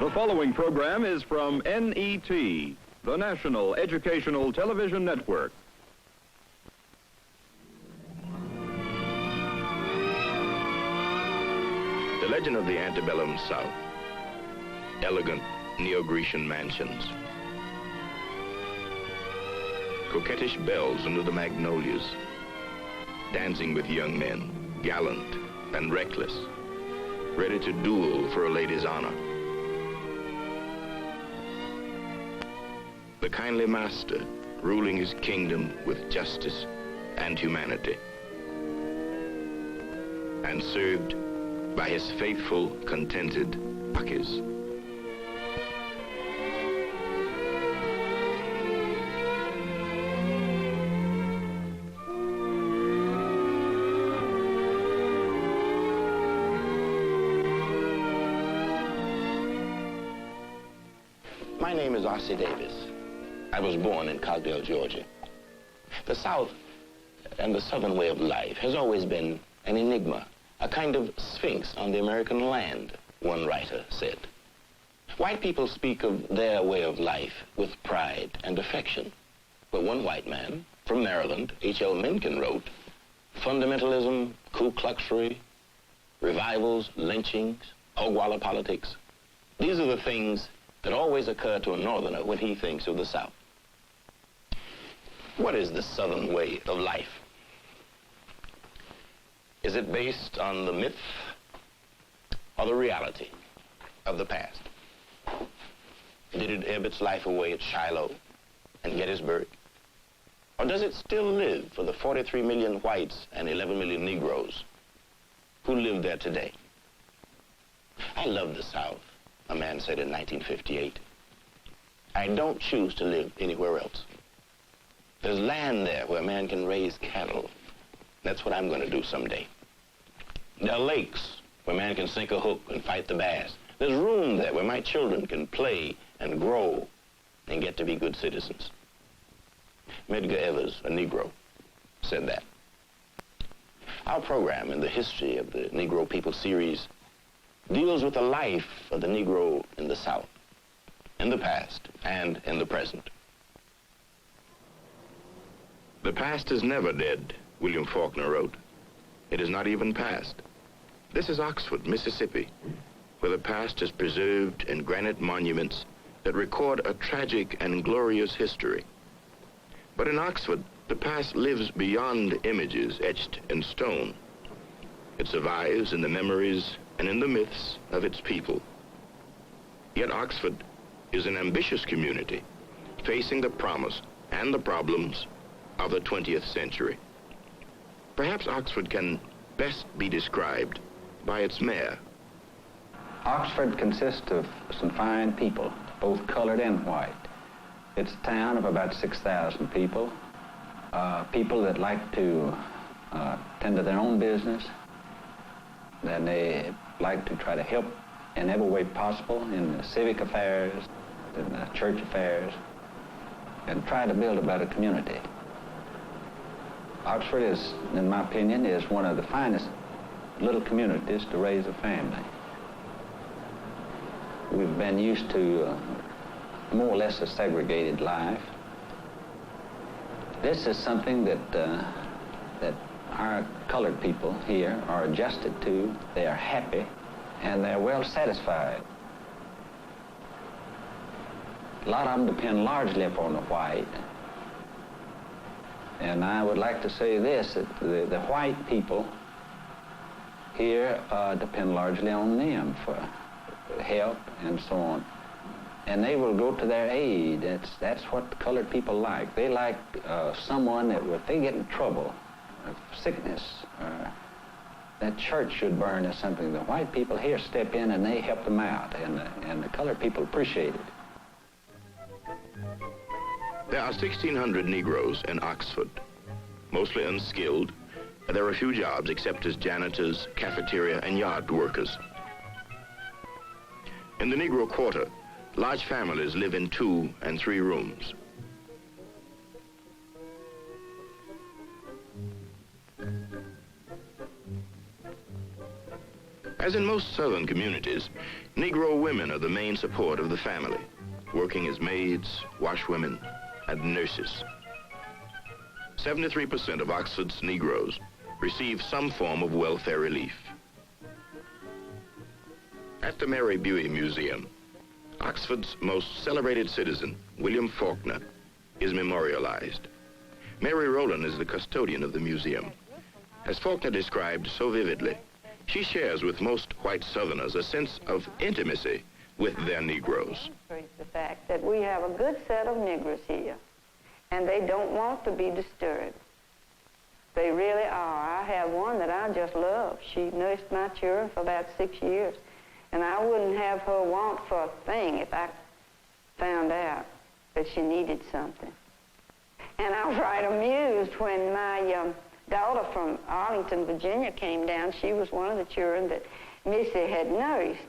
The following program is from NET, the National Educational Television Network. The legend of the antebellum South. Elegant Neo-Grecian mansions. Coquettish belles under the magnolias. Dancing with young men, gallant and reckless, ready to duel for a lady's honor. The kindly master ruling his kingdom with justice and humanity, and served by his faithful, contented Pakis. My name is R.C. Davis. I was born in Caldwell, Georgia. The South and the Southern way of life has always been an enigma, a kind of sphinx on the American land, one writer said. White people speak of their way of life with pride and affection. But one white man from Maryland, H.L. Mencken, wrote, fundamentalism, Ku Kluxery, revivals, lynchings, Ogwalla politics, these are the things that always occur to a Northerner when he thinks of the South. What is the Southern way of life? Is it based on the myth or the reality of the past? Did it ebb its life away at Shiloh and Gettysburg? Or does it still live for the 43 million whites and 11 million Negroes who live there today? I love the South, a man said in 1958. I don't choose to live anywhere else. There's land there where a man can raise cattle. That's what I'm going to do someday. There are lakes where man can sink a hook and fight the bass. There's room there where my children can play and grow and get to be good citizens. Medgar Evers, a Negro, said that. Our program in the History of the Negro People series deals with the life of the Negro in the South, in the past and in the present. The past is never dead, William Faulkner wrote. It is not even past. This is Oxford, Mississippi, where the past is preserved in granite monuments that record a tragic and glorious history. But in Oxford, the past lives beyond images etched in stone. It survives in the memories and in the myths of its people. Yet Oxford is an ambitious community, facing the promise and the problems of the 20th century. Perhaps Oxford can best be described by its mayor. Oxford consists of some fine people, both colored and white. It's a town of about 6,000 people, people that like to tend to their own business, and they like to try to help in every way possible in the civic affairs, in the church affairs, and try to build a better community. Oxford is, in my opinion, is one of the finest little communities to raise a family. We've been used to more or less a segregated life. This is something that our colored people here are adjusted to. They are happy and they're well satisfied. A lot of them depend largely upon the white. And I would like to say this, that the white people here depend largely on them for help and so on. And they will go to their aid. That's what the colored people like. They like someone that if they get in trouble, sickness, that church should burn or something. The white people here step in and they help them out, and the colored people appreciate it. There are 1,600 Negroes in Oxford, mostly unskilled, and there are few jobs except as janitors, cafeteria, and yard workers. In the Negro Quarter, large families live in 2 and 3 rooms. As in most southern communities, Negro women are the main support of the family, working as maids, washwomen, and nurses. 73% of Oxford's Negroes receive some form of welfare relief. At the Mary Buey Museum, Oxford's most celebrated citizen, William Faulkner, is memorialized. Mary Rowland is the custodian of the museum. As Faulkner described so vividly, she shares with most white Southerners a sense of intimacy with their Negroes. The fact that we have a good set of Negroes here, and they don't want to be disturbed. They really are. I have one that I just love. She nursed my children for about 6 years, and I wouldn't have her want for a thing if I found out that she needed something. And I was right amused when my daughter from Arlington, Virginia came down. She was one of the children that Missy had nursed.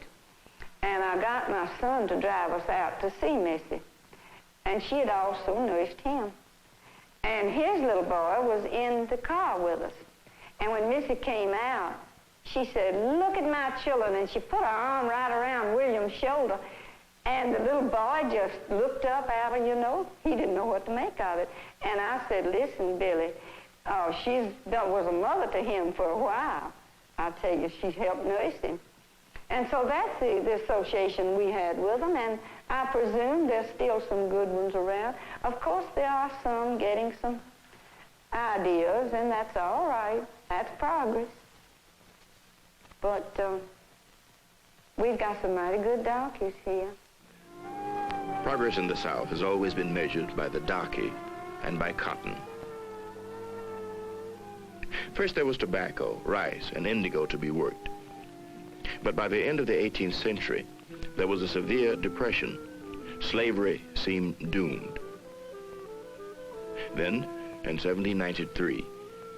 And I got my son to drive us out to see Missy. And she had also nursed him. And his little boy was in the car with us. And when Missy came out, she said, "Look at my children." And she put her arm right around William's shoulder. And the little boy just looked up at her, you know. He didn't know what to make of it. And I said, "Listen, Billy, she was a mother to him for a while. I tell you, she helped nurse him." And so that's the association we had with them, and I presume there's still some good ones around. Of course, there are some getting some ideas, and that's all right. That's progress. But we've got some mighty good darkies here. Progress in the South has always been measured by the darky and by cotton. First there was tobacco, rice, and indigo to be worked. But by the end of the 18th century, there was a severe depression. Slavery seemed doomed. Then, in 1793,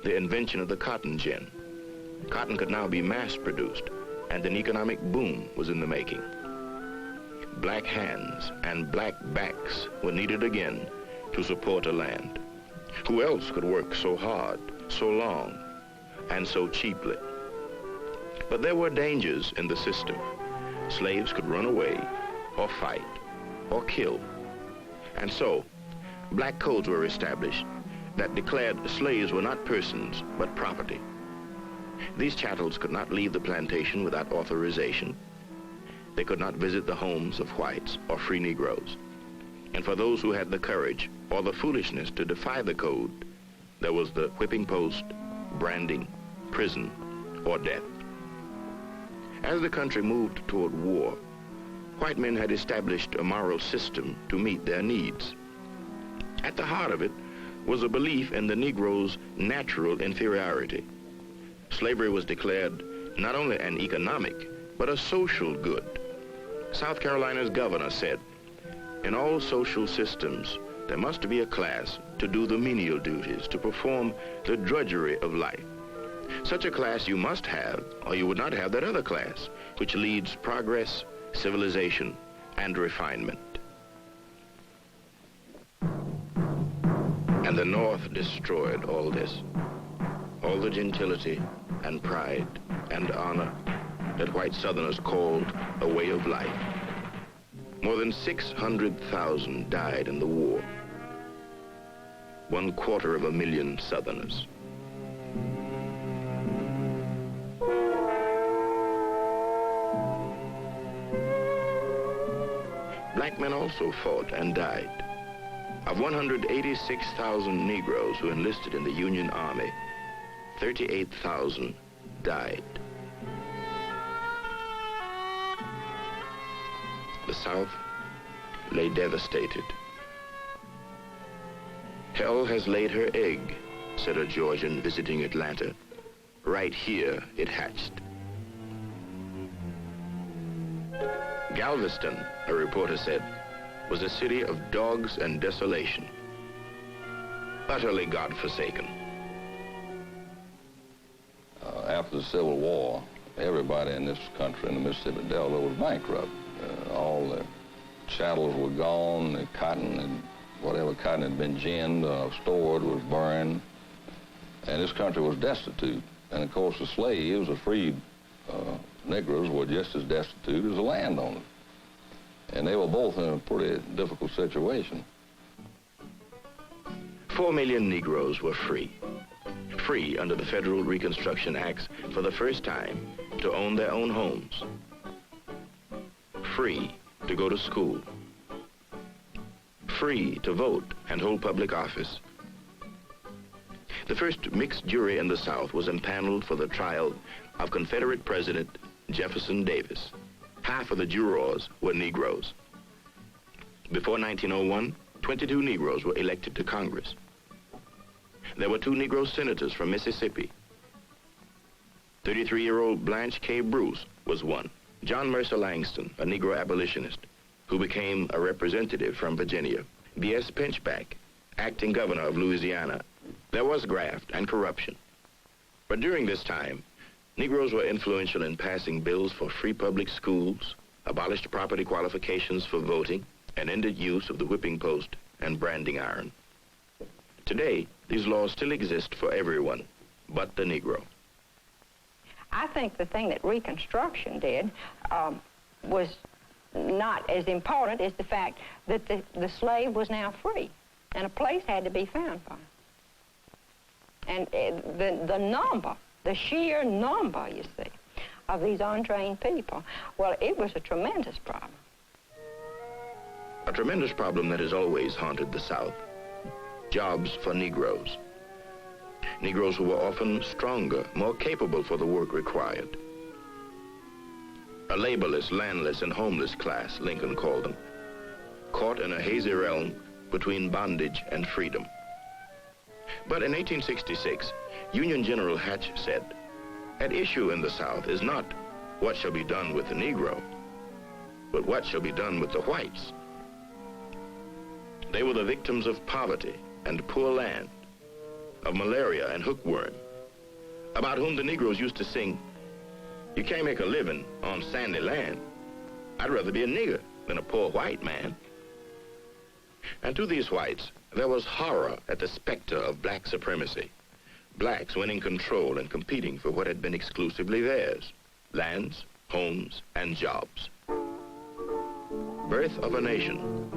the invention of the cotton gin. Cotton could now be mass-produced, and an economic boom was in the making. Black hands and black backs were needed again to support a land. Who else could work so hard, so long, and so cheaply? But there were dangers in the system. Slaves could run away, or fight, or kill. And so, black codes were established that declared slaves were not persons, but property. These chattels could not leave the plantation without authorization. They could not visit the homes of whites or free Negroes. And for those who had the courage or the foolishness to defy the code, there was the whipping post, branding, prison, or death. As the country moved toward war, white men had established a moral system to meet their needs. At the heart of it was a belief in the Negro's natural inferiority. Slavery was declared not only an economic, but a social good. South Carolina's governor said, "In all social systems, there must be a class to do the menial duties, to perform the drudgery of life. Such a class you must have, or you would not have that other class, which leads progress, civilization, and refinement." And the North destroyed all this, all the gentility and pride and honor that white Southerners called a way of life. More than 600,000 died in the war. 250,000 Southerners. Black men also fought and died. Of 186,000 Negroes who enlisted in the Union Army, 38,000 died. The South lay devastated. "Hell has laid her egg," said a Georgian visiting Atlanta. "Right here it hatched." Galveston, a reporter said, was a city of dogs and desolation, utterly God-forsaken. After the Civil War, everybody in this country, in the Mississippi Delta, was bankrupt. All the chattels were gone, the cotton, and whatever cotton had been ginned, stored, was burned, and this country was destitute. And of course the slaves, the freed Negroes were just as destitute as the landowners. And they were both in a pretty difficult situation. 4 million Negroes were free. Free under the Federal Reconstruction Acts for the first time to own their own homes. Free to go to school. Free to vote and hold public office. The first mixed jury in the South was empaneled for the trial of Confederate President Jefferson Davis. Half of the jurors were Negroes. Before 1901, 22 Negroes were elected to Congress. There were 2 Negro senators from Mississippi. 33-year-old Blanche K. Bruce was one. John Mercer Langston, a Negro abolitionist, who became a representative from Virginia. B.S. Pinchback, acting governor of Louisiana. There was graft and corruption. But during this time, Negroes were influential in passing bills for free public schools, abolished property qualifications for voting, and ended use of the whipping post and branding iron. Today, these laws still exist for everyone but the Negro. I think the thing that Reconstruction did was not as important as the fact that the slave was now free, and a place had to be found for him. And the number, the sheer number, you see, of these untrained people, well, it was a tremendous problem. A tremendous problem that has always haunted the South. Jobs for Negroes. Negroes who were often stronger, more capable for the work required. A laborless, landless, and homeless class, Lincoln called them, caught in a hazy realm between bondage and freedom. But in 1866, Union General Hatch said, "At issue in the South is not what shall be done with the Negro, but what shall be done with the whites." They were the victims of poverty and poor land, of malaria and hookworm, about whom the Negroes used to sing, "You can't make a living on sandy land. I'd rather be a nigger than a poor white man." And to these whites, there was horror at the specter of black supremacy, blacks winning control and competing for what had been exclusively theirs, lands, homes, and jobs. Birth of a Nation,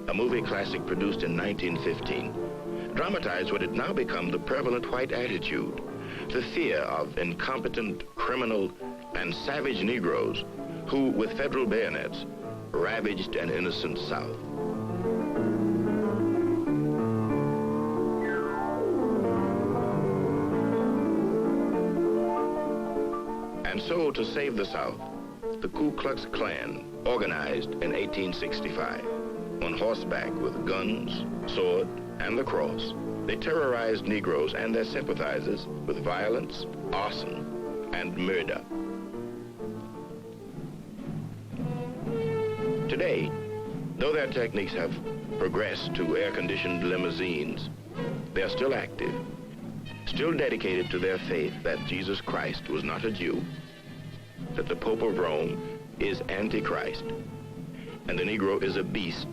a movie classic produced in 1915, dramatized what had now become the prevalent white attitude, the fear of incompetent, criminal, and savage Negroes who, with federal bayonets, ravaged an innocent South. And so, to save the South, the Ku Klux Klan organized in 1865. On horseback with guns, sword, and the cross, they terrorized Negroes and their sympathizers with violence, arson, and murder. Today, though their techniques have progressed to air-conditioned limousines, they are still active, still dedicated to their faith that Jesus Christ was not a Jew, that the Pope of Rome is Antichrist, and the Negro is a beast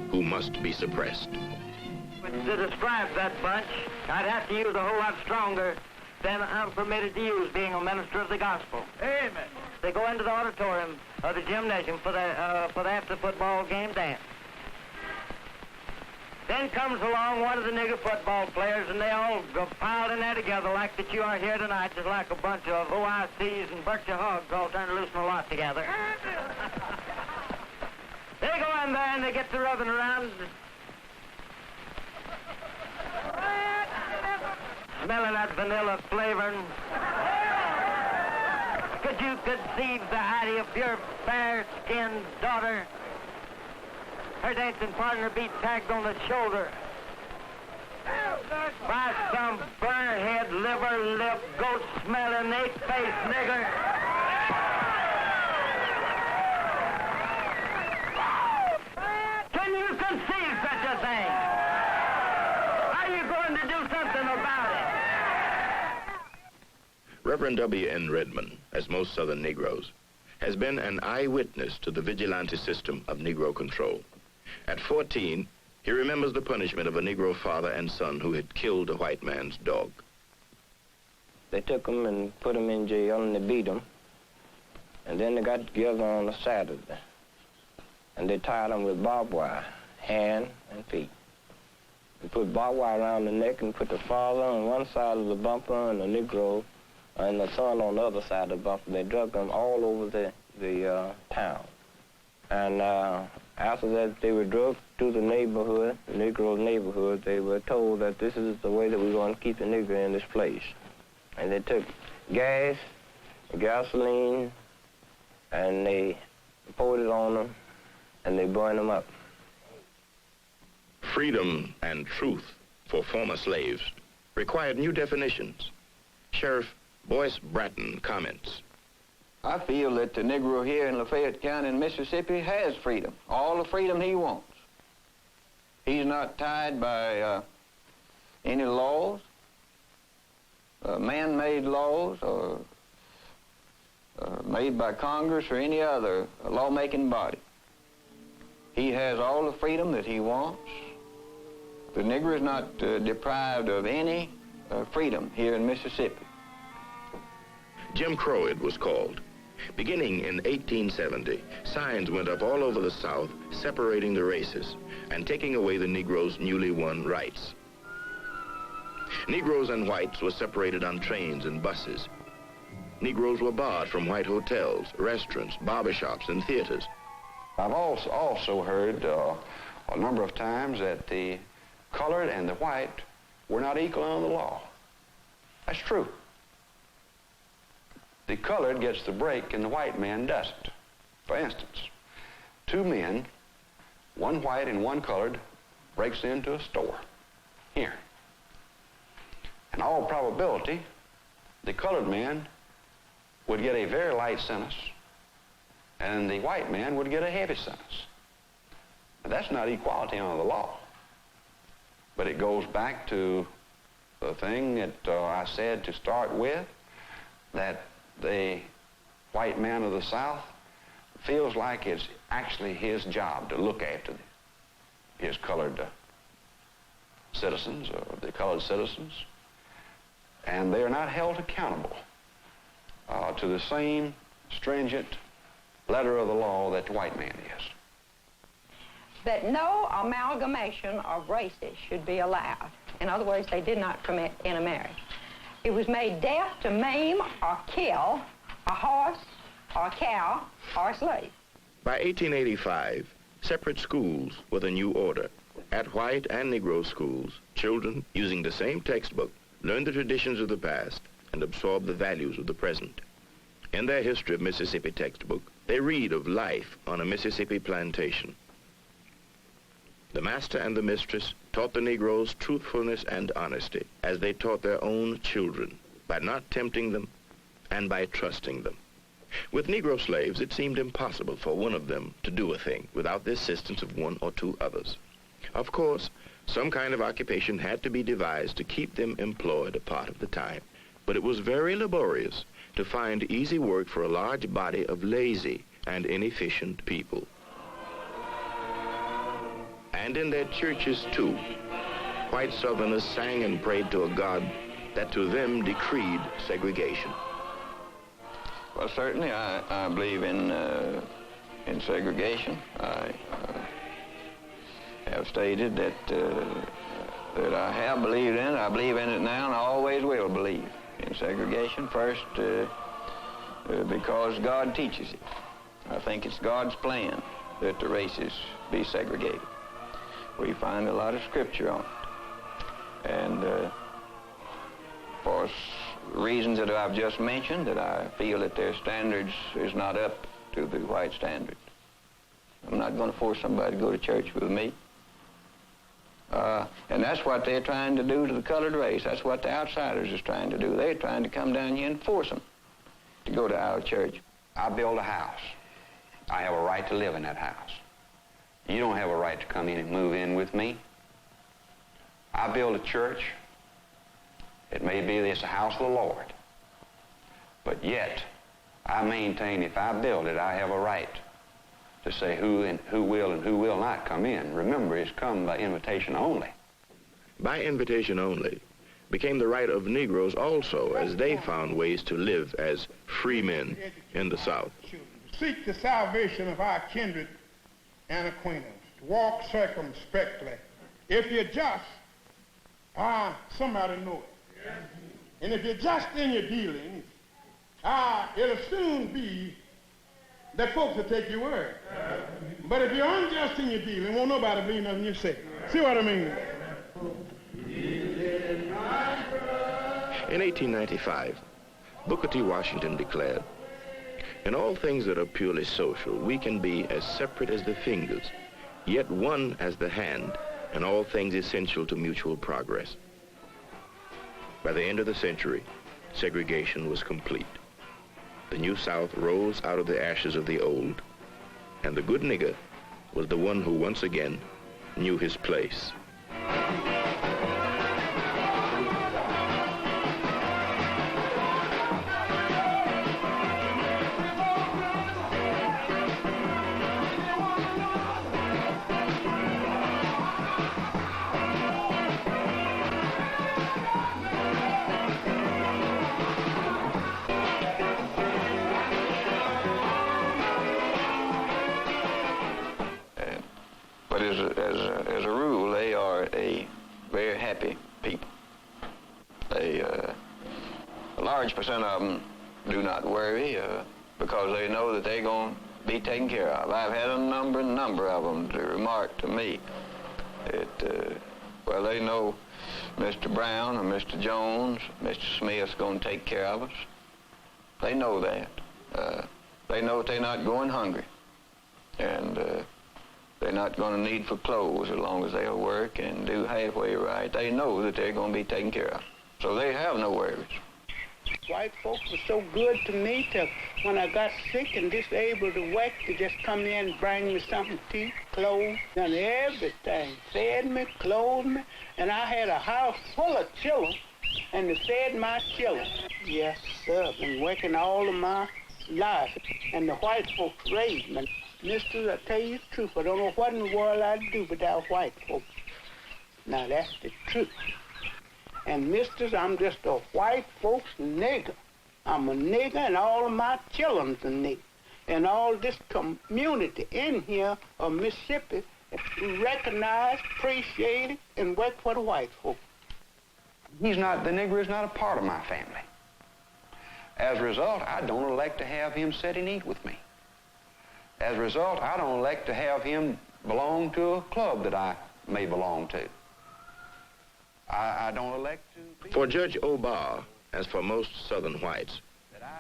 who must be suppressed. To describe that bunch, I'd have to use a whole lot stronger than I'm permitted to use, being a minister of the gospel. Amen. They go into the auditorium or the gymnasium for the after football game dance. Then comes along one of the nigger football players, and they all go piled in there together like that you are here tonight, just like a bunch of OICs and Berkshire hogs all trying to loosen a lot together. They go in there and they get to rubbing around, smelling that vanilla flavoring. Could you conceive the idea of your fair-skinned daughter, her dancing partner be tagged on the shoulder by some burrhead, liver, lip, goat-smelling, ape-faced nigger? Can you conceive such a thing? Are you going to do something about it? Reverend W.N. Redmond, as most Southern Negroes, has been an eyewitness to the vigilante system of Negro control. At 14, he remembers the punishment of a Negro father and son who had killed a white man's dog. They took him and put him in jail, and they beat him. And then they got together on a Saturday, and they tied them with barbed wire, hand and feet. They put barbed wire around the neck and put the father on one side of the bumper and the Negro and the son on the other side of the bumper. They drug them all over the town. And after that, they were drugged to the neighborhood, the Negro neighborhood. They were told that this is the way that we're going to keep the Negro in this place. And they took gas, gasoline, and they poured it on them, and they burned them up. Freedom and truth for former slaves required new definitions. Sheriff Boyce Bratton comments. I feel that the Negro here in Lafayette County in Mississippi has freedom, all the freedom he wants. He's not tied by any laws, man-made laws, or made by Congress or any other lawmaking body. He has all the freedom that he wants. The Negro is not deprived of any freedom here in Mississippi. Jim Crow, it was called. Beginning in 1870, signs went up all over the South separating the races and taking away the Negroes' newly won rights. Negroes and whites were separated on trains and buses. Negroes were barred from white hotels, restaurants, barbershops, and theaters. I've also heard a number of times that the colored and the white were not equal under the law. That's true. The colored gets the break and the white man doesn't. For instance, two men, one white and one colored, breaks into a store here. In all probability, the colored man would get a very light sentence and the white man would get a heavy sentence. Now, that's not equality under the law. But it goes back to the thing that I said to start with, that the white man of the South feels like it's actually his job to look after his colored citizens, or the colored citizens, and they are not held accountable to the same stringent letter of the law that the white man is. That no amalgamation of races should be allowed. In other words, they did not permit intermarriage. It was made death to maim or kill a horse or a cow or a slave. By 1885, separate schools were the new order. At white and Negro schools, children, using the same textbook, learned the traditions of the past and absorbed the values of the present. In their History of Mississippi textbook, they read of life on a Mississippi plantation. The master and the mistress taught the Negroes truthfulness and honesty as they taught their own children, by not tempting them and by trusting them. With Negro slaves, it seemed impossible for one of them to do a thing without the assistance of one or two others. Of course, some kind of occupation had to be devised to keep them employed a part of the time, but it was very laborious to find easy work for a large body of lazy and inefficient people. And in their churches, too, white Southerners sang and prayed to a God that to them decreed segregation. Well, certainly I believe in segregation. I have stated that I have believed in it. I believe in it now, and I always will believe in segregation. First, because God teaches it. I think it's God's plan that the races be segregated. We find a lot of scripture on it. And for reasons that I've just mentioned, that I feel that their standards is not up to the white standard. I'm not going to force somebody to go to church with me. And that's what they're trying to do to the colored race. That's what the outsiders is trying to do. They're trying to come down here and force them to go to our church. I build a house. I have a right to live in that house. You don't have a right to come in and move in with me. I build a church. It may be it's the house of the Lord. But yet, I maintain if I build it, I have a right to say who will and who will not come in. Remember, it's come by invitation only. By invitation only became the right of Negroes also, as they found ways to live as free men in the South. Seek the salvation of our kindred and acquaintance, to walk circumspectly. If you're just, somebody know it. And if you're just in your dealings, it'll soon be that folks will take your word. But if you're unjust in your dealing, won't nobody believe nothing you say. See what I mean? In 1895, Booker T. Washington declared, "In all things that are purely social, we can be as separate as the fingers, yet one as the hand, and all things essential to mutual progress." By the end of the century, segregation was complete. The New South rose out of the ashes of the old, and the good nigger was the one who once again knew his place. But as a rule, they are a very happy people. A large percent of them do not worry because they know that they're going to be taken care of. I've had a number of them to remark to me that, well, they know Mr. Brown or Mr. Jones, Mr. Smith's going to take care of us. They know that. They know that they're not going hungry. And they're not going to need for clothes as long as they'll work and do halfway right. They know that they're going to be taken care of. So they have no worries. White folks were so good to me till when I got sick and disabled to work, they just come in and bring me something to eat, clothes, and everything. Fed me, clothed me, and I had a house full of children, and they fed my children. Yes, sir, I've been working all of my life, and the white folks raised me. Mister, I tell you the truth, I don't know what in the world I'd do without white folks. Now, that's the truth. And misters, I'm just a white folks nigger. I'm a nigger, and all of my children's a nigger. And all this community in here of Mississippi recognize, appreciate it, and work for the white folks. The nigger is not a part of my family. As a result, I don't elect to have him sit and eat with me. As a result, I don't elect to have him belong to a club that I may belong to. I don't elect to be... For Judge Obar, as for most Southern whites,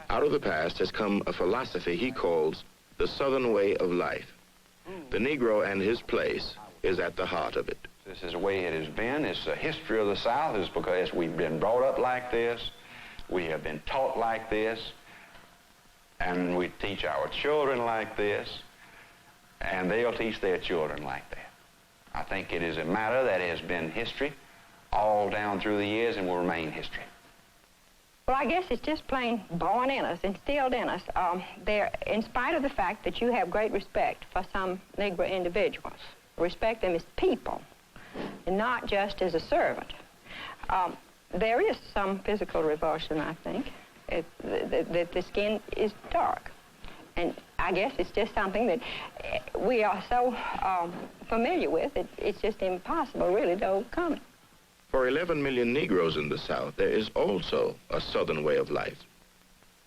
out of the past has come a philosophy he calls the Southern way of life. The Negro and his place is at the heart of it. This is the way it has been. It's the history of the South. It's because we've been brought up like this. We have been taught like this. And we teach our children like this. And they'll teach their children like that. I think it is a matter that has been history all down through the years and will remain history. Well, I guess it's just plain born in us, instilled in us. In spite of the fact that you have great respect for some Negro individuals, respect them as people, and not just as a servant. There is some physical revulsion, I think, that the skin is dark. And I guess it's just something that we are so familiar with, it's just impossible, really, to overcome it. For 11 million Negroes in the South, there is also a Southern way of life.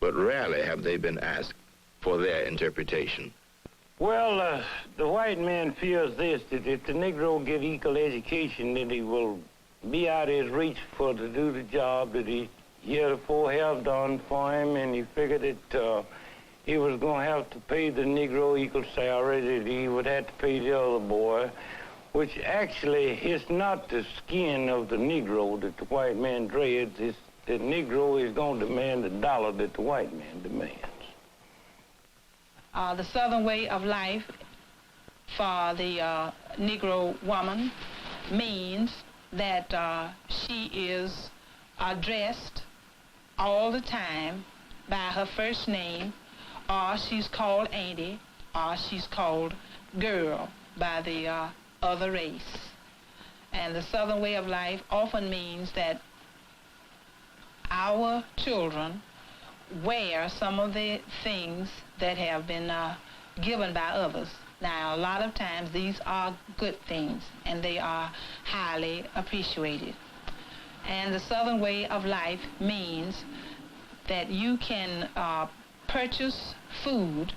But rarely have they been asked for their interpretation. Well, the white man fears this, that if the Negro get equal education, then he will be out of his reach to do the job that he heretofore have done for him, and he figured that he was going to have to pay the Negro equal salary that he would have to pay the other boy, which actually is not the skin of the Negro that the white man dreads. It's the Negro is going to demand the dollar that the white man demands. The Southern way of life for the Negro woman means that she is addressed all the time by her first name, or she's called auntie, or she's called girl by the other race. And the Southern way of life often means that our children wear some of the things that have been given by others. Now, a lot of times these are good things, and they are highly appreciated. And the Southern way of life means that you can purchase food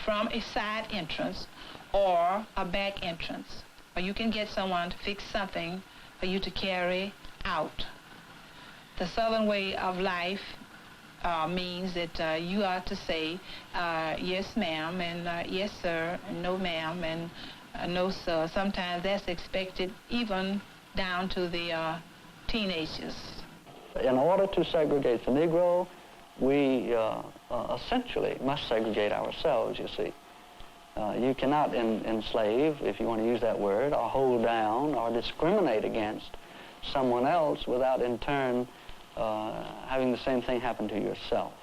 from a side entrance or a back entrance, or you can get someone to fix something for you to carry out. The Southern way of life means that you are to say yes ma'am and yes sir, and no ma'am and no sir. Sometimes that's expected even down to the teenagers. In order to segregate the Negro, we essentially must segregate ourselves, you see. You cannot enslave, if you want to use that word, or hold down or discriminate against someone else without in turn having the same thing happen to yourself.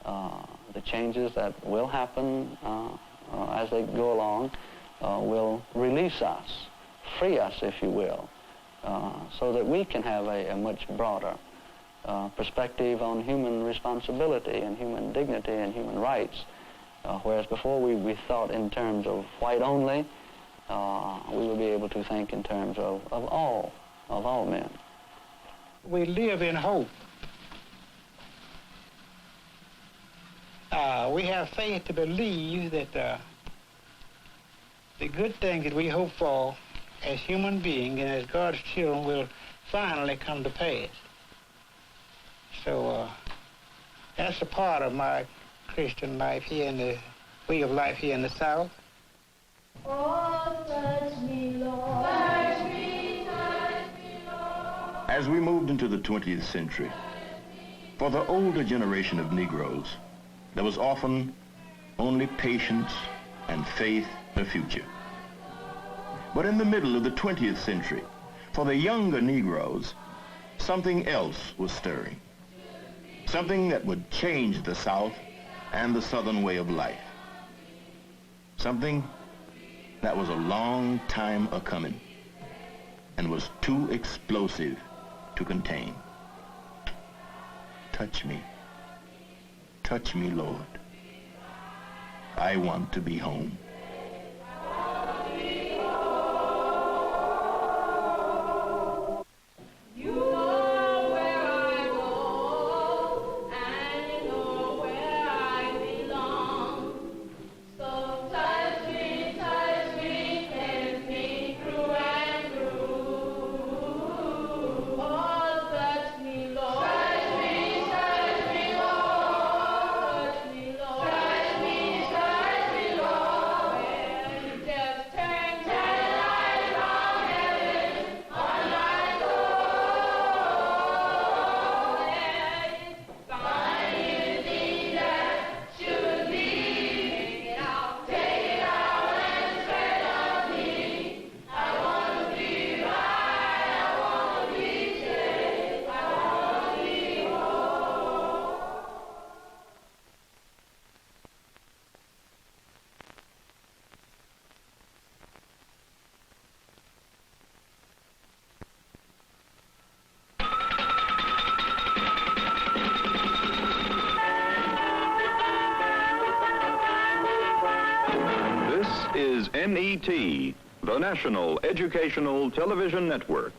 The changes that will happen as they go along will release us, free us, if you will, so that we can have a much broader perspective on human responsibility and human dignity and human rights. Whereas before we thought in terms of white only, we will be able to think in terms of all men. We live in hope. We have faith to believe that the good things that we hope for as human beings and as God's children will finally come to pass. So that's a part of my Christian life here in the way of life here in the South. Oh, touch me, Lord. Touch me, Lord. As we moved into the 20th century, for the older generation of Negroes, there was often only patience and faith in the future. But in the middle of the 20th century, for the younger Negroes, something else was stirring. Something that would change the South and the Southern way of life. Something that was a long time a-coming and was too explosive to contain. Touch me, Lord. I want to be home. Is NET, the National Educational Television Network.